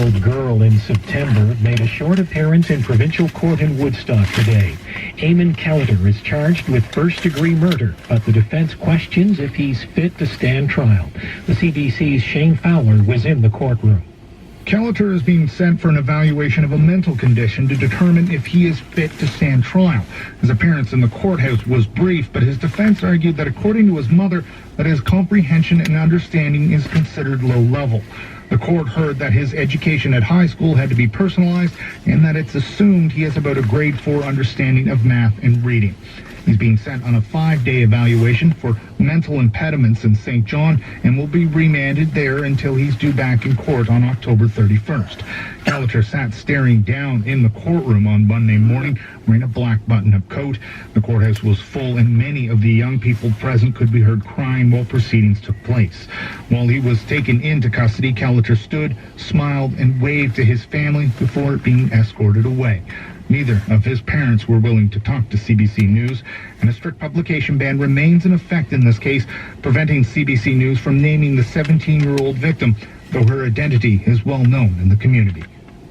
16-year-old girl in September made a short appearance in provincial court in Woodstock today. Amon Kelleter is charged with first-degree murder, but the defense questions if he's fit to stand trial. The CBC's Shane Fowler was in the courtroom. Kelleter is being sent for an evaluation of a mental condition to determine if he is fit to stand trial. His appearance in the courthouse was brief, but his defense argued that according to his mother, that his comprehension and understanding is considered low level. The court heard that his education at high school had to be personalized and that it's assumed he has about a grade 4 understanding of math and reading. He's being sent on a 5-day evaluation for mental impediments in St. John and will be remanded there until he's due back in court on October 31st. Kelleter sat staring down in the courtroom on Monday morning wearing a black button-up coat. The courthouse was full and many of the young people present could be heard crying while proceedings took place. While he was taken into custody, Kelleter stood, smiled, and waved to his family before being escorted away. Neither of his parents were willing to talk to CBC News, and a strict publication ban remains in effect in this case, preventing CBC News from naming the 17-year-old victim, though her identity is well known in the community.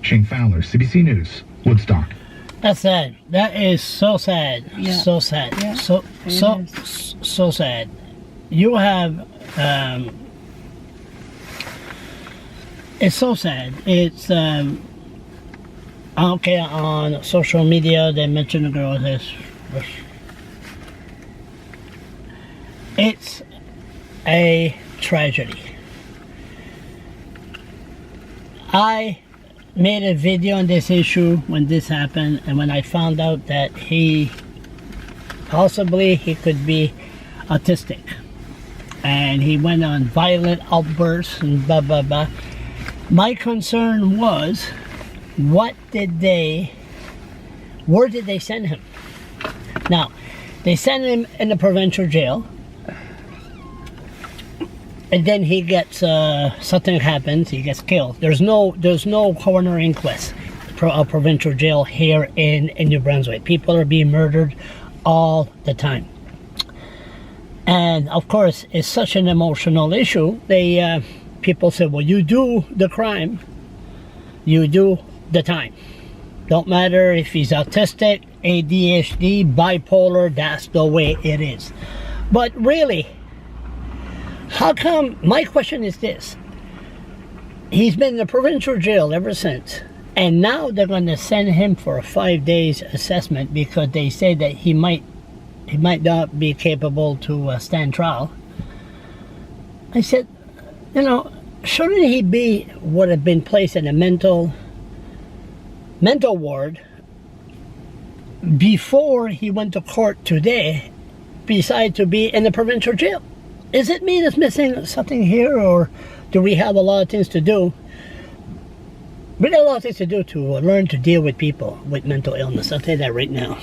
Shane Fowler, CBC News, Woodstock. That's sad. That is so sad. Yeah. So sad. Yeah, So sad. You have, it's so sad. It's, okay, on social media, they mention the girl this. It's a tragedy. I made a video on this issue when this happened, and when I found out that he could be autistic, and he went on violent outbursts and blah blah blah. My concern was, where did they send him? Now, they send him in the provincial jail, and then he gets, something happens, he gets killed. There's no coroner inquest, provincial jail here in New Brunswick. People are being murdered all the time. And of course, it's such an emotional issue. People say, well, you do the crime, you do the time. Don't matter if he's autistic, ADHD, bipolar, that's the way it is. But really, how come, my question is this, he's been in the provincial jail ever since, and now they're going to send him for a 5 days assessment because they say that he might not be capable to stand trial. I said, shouldn't he would have been placed in a mental ward before he went to court today, besides to be in the provincial jail? Is it me that's missing something here, or do we have a lot of things to do? We got a lot of things to do to learn to deal with people with mental illness. I'll tell you that right now.